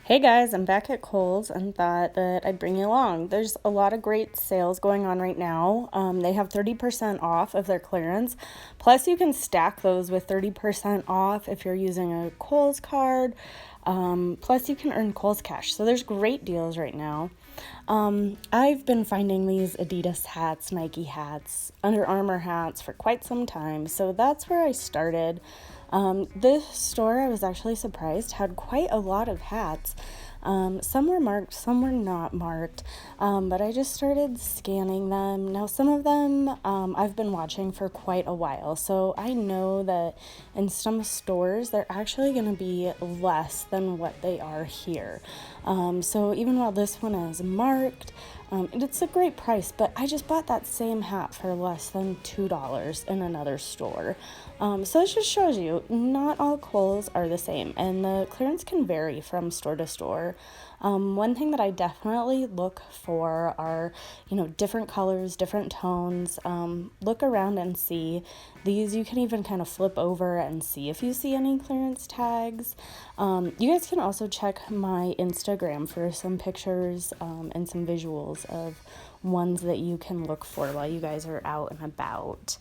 Hey guys, I'm back at Kohl's and thought that I'd bring you along. There's a lot of great sales going on right now. They have 30% off of their clearance. Plus, you can stack those with 30% off if you're using a Kohl's card. Plus, you can earn Kohl's cash. So there's great deals right now. I've been finding these Adidas hats, Nike hats, Under Armour hats for quite some time. So that's where I started. This store, I was actually surprised, had quite a lot of hats. Some were marked, some were not marked, but I just started scanning them. Now, some of them I've been watching for quite a while, so I know that in some stores they're actually going to be less than what they are here. So even while this one is marked, it's a great price, but I just bought that same hat for less than $2 in another store. So it just shows you not all Kohl's are the same, and the clearance can vary from store to store. One thing that I definitely look for are, different colors, different tones. Look around and see. These you can even kind of flip over and see if you see any clearance tags. You guys can also check my Instagram for some pictures and some visuals of ones that you can look for while you guys are out and about.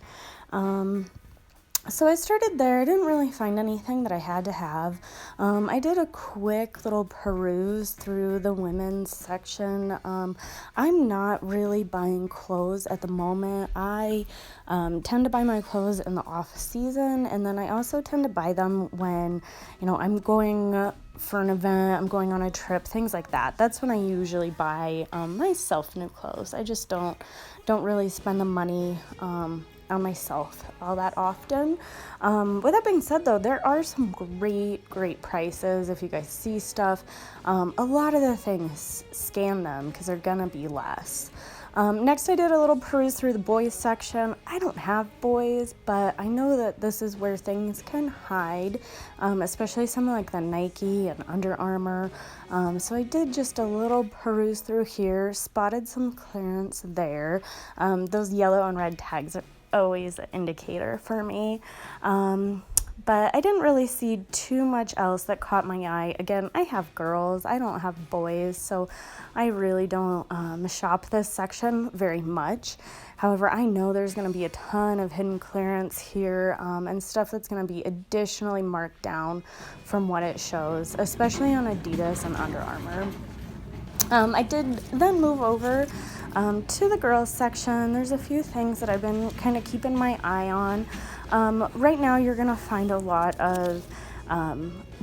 So I started there. I didn't really find anything that I had to have. I did a quick little peruse through the women's section. I'm not really buying clothes at the moment. I tend to buy my clothes in the off season, and then I also tend to buy them when, I'm going for an event, I'm going on a trip, things like that. That's when I usually buy myself new clothes. I just don't really spend the money on myself all that often. With that being said, though, there are some great prices. If you guys see stuff, a lot of the things, scan them because they're gonna be less. Next, I did a little peruse through the boys section. I don't have boys, but I know that this is where things can hide, especially some like the Nike and Under Armour. So I did just a little peruse through here, spotted some clearance there. Those yellow and red tags are always an indicator for me. But I didn't really see too much else that caught my eye. Again, I have girls, I don't have boys, so I really don't shop this section very much. However, I know there's going to be a ton of hidden clearance here and stuff that's going to be additionally marked down from what it shows, especially on Adidas and Under Armour. I did then move over to the girls section. There's a few things that I've been kind of keeping my eye on. Right now you're going to find a lot of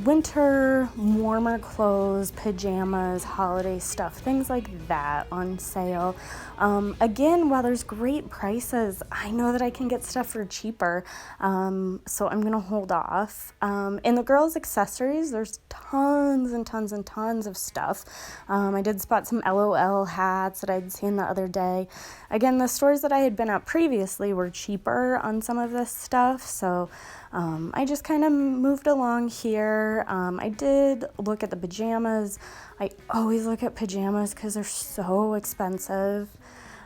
winter, warmer clothes, pajamas, holiday stuff, things like that on sale. Again, while there's great prices, I know that I can get stuff for cheaper, so I'm going to hold off. In the girls' accessories, there's tons and tons and tons of stuff. I did spot some LOL hats that I'd seen the other day. Again, the stores that I had been at previously were cheaper on some of this stuff, so I just kind of moved along here. I did look at the pajamas. I always look at pajamas because they're so expensive.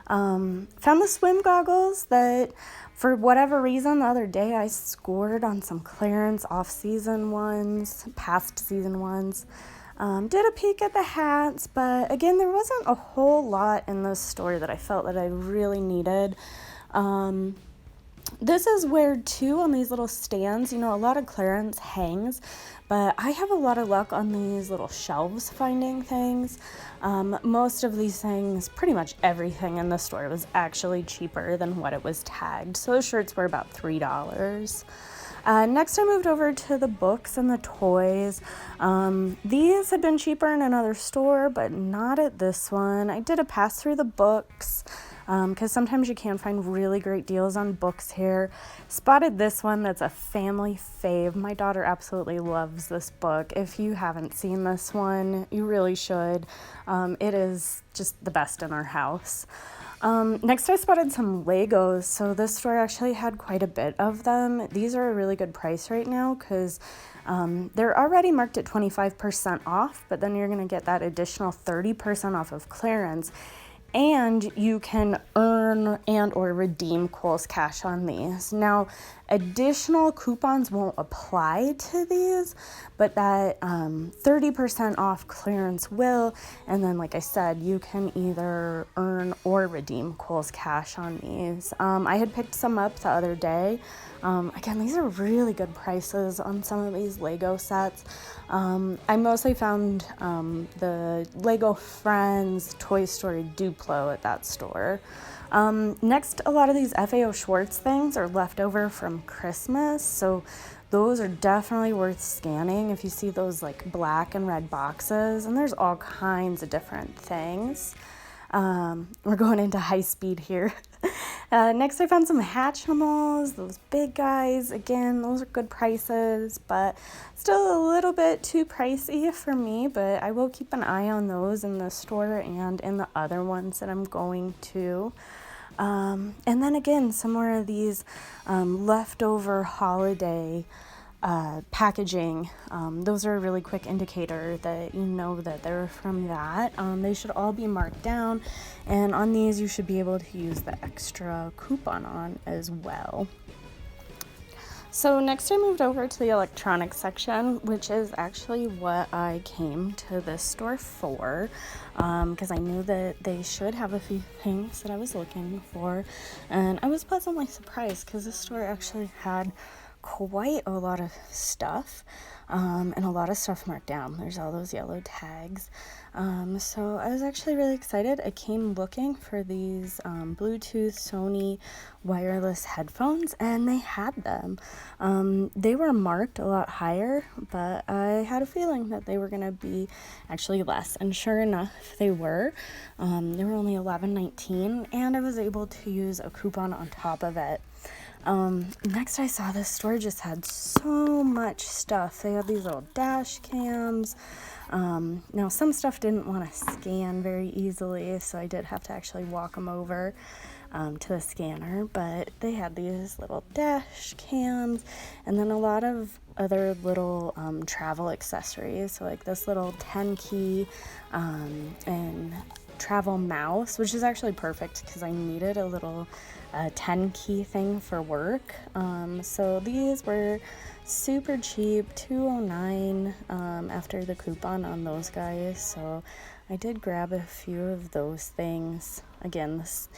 Found the swim goggles that, for whatever reason, the other day I scored on some clearance off-season ones, past season ones. Did a peek at the hats, but again, there wasn't a whole lot in this store that I felt that I really needed. This is where, too, on these little stands, a lot of clearance hangs, but I have a lot of luck on these little shelves finding things. Most of these things, pretty much everything in the store was actually cheaper than what it was tagged. So those shirts were about $3. Next, I moved over to the books and the toys. These had been cheaper in another store, but not at this one. I did a pass through the books because sometimes you can find really great deals on books here. Spotted this one that's a family fave. My daughter absolutely loves this book. If you haven't seen this one, you really should. It is just the best in our house. Next, I spotted some Legos. So this store actually had quite a bit of them. These are a really good price right now because they're already marked at 25% off, but then you're going to get that additional 30% off of clearance. And you can earn and or redeem Kohl's cash on these. Now, Additional coupons won't apply to these, but that 30% off clearance will. And then, like I said, you can either earn or redeem Kohl's Cash on these. I had picked some up the other day. Again, these are really good prices on some of these Lego sets. I mostly found the Lego Friends Toy Story Duplo at that store. Next, a lot of these FAO Schwarz things are left over from Christmas, so those are definitely worth scanning if you see those like black and red boxes, and there's all kinds of different things. We're going into high speed here. Next, I found some Hatchimals, those big guys. Again, those are good prices, but still a little bit too pricey for me, but I will keep an eye on those in the store and in the other ones that I'm going to. And then again, some more of these leftover holiday packaging. Those are a really quick indicator that you know that they're from that. They should all be marked down, and on these you should be able to use the extra coupon on as well. So next I moved over to the electronics section, which is actually what I came to this store for, because I knew that they should have a few things that I was looking for, and I was pleasantly surprised because this store actually had quite a lot of stuff, and a lot of stuff marked down. There's all those yellow tags. So I was actually really excited. I came looking for these Bluetooth Sony wireless headphones, and they had them. They were marked a lot higher, but I had a feeling that they were going to be actually less, and sure enough, they were. They were only $11.19, and I was able to use a coupon on top of it. Next I saw this store just had so much stuff. They had these little dash cams. Now some stuff didn't want to scan very easily, so I did have to actually walk them over to the scanner, but they had these little dash cams and then a lot of other little travel accessories, so like this little 10 key and travel mouse, which is actually perfect because I needed a little 10 key thing for work. So these were super cheap, $2.09 after the coupon on those guys. So I did grab a few of those things. Again, the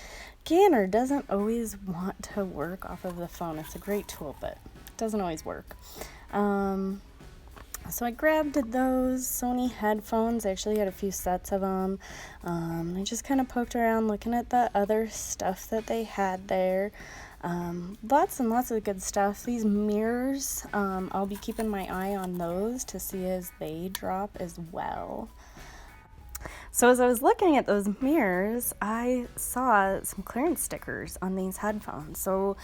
scanner doesn't always want to work off of the phone. It's a great tool, but it doesn't always work. So I grabbed those Sony headphones. I actually had a few sets of them. I just kind of poked around looking at the other stuff that they had there. Lots and lots of good stuff. These mirrors, I'll be keeping my eye on those to see as they drop as well. So as I was looking at those mirrors, I saw some clearance stickers on these headphones. So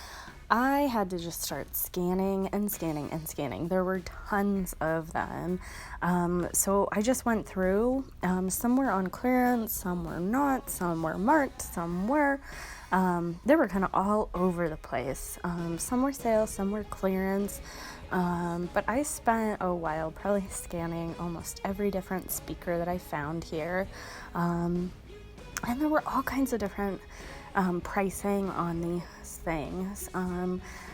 I had to just start scanning and scanning and scanning. There were tons of them. So I just went through. Some were on clearance, some were not, some were marked, some were. They were kind of all over the place. Some were sale, some were clearance. But I spent a while probably scanning almost every different speaker that I found here. And there were all kinds of different pricing on these things.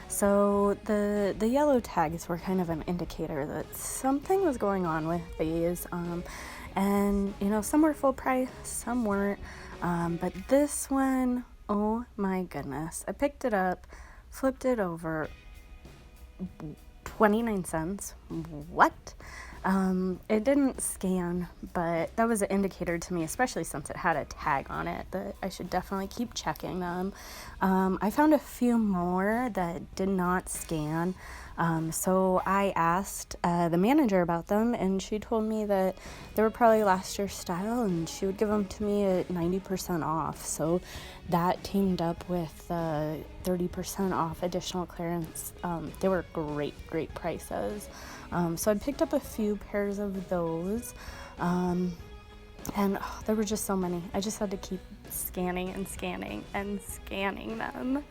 So the yellow tags were kind of an indicator that something was going on with these. And, you know, some were full price, some weren't. But this one, oh my goodness. I picked it up, flipped it over, 29 cents. What? It didn't scan, but that was an indicator to me, especially since it had a tag on it, that I should definitely keep checking them. I found a few more that did not scan. So I asked the manager about them, and she told me that they were probably last year's style, and she would give them to me at 90% off. So that teamed up with 30% off additional clearance. They were great prices. So I picked up a few pairs of those, and there were just so many. I just had to keep scanning and scanning and scanning them.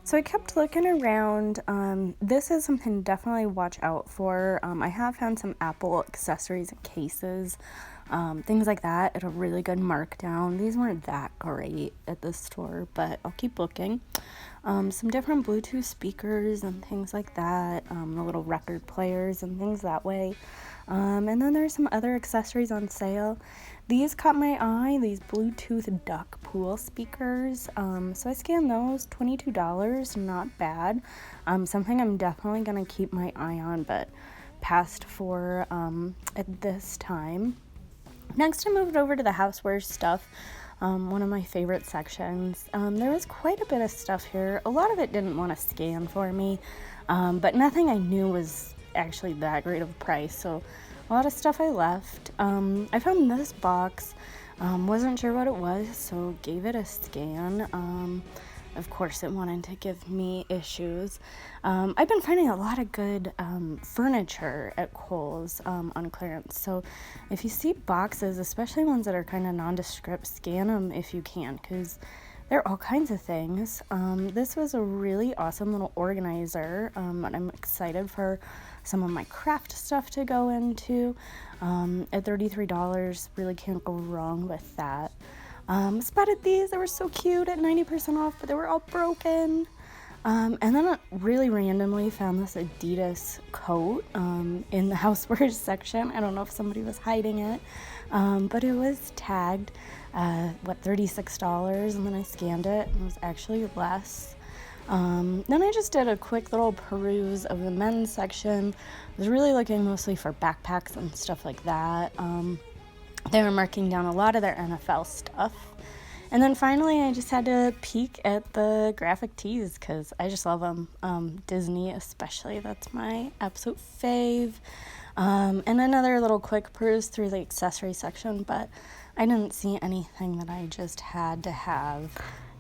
So I kept looking around. This is something to definitely watch out for. I have found some Apple accessories and cases, things like that at a really good markdown. These weren't that great at the store, but I'll keep looking. some different Bluetooth speakers and things like that, the little record players and things that way. And then there's some other accessories on sale. These caught my eye, these Bluetooth duck pool speakers. So I scanned those, $22, not bad. Something I'm definitely going to keep my eye on, but passed for at this time. Next, I moved over to the houseware stuff, one of my favorite sections. There was quite a bit of stuff here. A lot of it didn't want to scan for me, but nothing I knew was actually that great of a price, so a lot of stuff I left. I found this box, wasn't sure what it was, so gave it a scan. Of course, it wanted to give me issues. I've been finding a lot of good furniture at Kohl's on clearance. So if you see boxes, especially ones that are kind of nondescript, scan them if you can, because there are all kinds of things. This was a really awesome little organizer, and I'm excited for some of my craft stuff to go into. At $33, really can't go wrong with that. Spotted these, they were so cute at 90% off, but they were all broken. And then I really randomly found this Adidas coat in the housewares section. I don't know if somebody was hiding it, but it was tagged, $36, and then I scanned it, and it was actually less. Then I just did a quick little peruse of the men's section. I was really looking mostly for backpacks and stuff like that. They were marking down a lot of their NFL stuff. And then finally, I just had to peek at the graphic tees because I just love them. Disney especially, that's my absolute fave. And another little quick peruse through the accessory section, but I didn't see anything that I just had to have.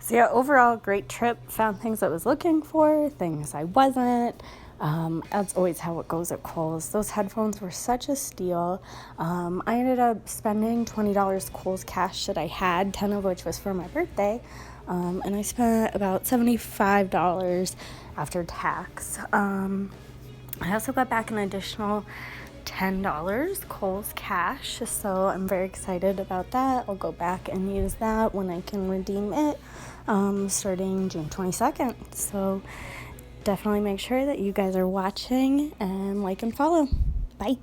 So yeah, overall, great trip. Found things I was looking for, things I wasn't. That's always how it goes at Kohl's. Those headphones were such a steal. I ended up spending $20 Kohl's cash that I had, 10 of which was for my birthday. And I spent about $75 after tax. I also got back an additional $10 Kohl's cash, so I'm very excited about that. I'll go back and use that when I can redeem it, starting June 22nd. So definitely make sure that you guys are watching and like and follow. Bye.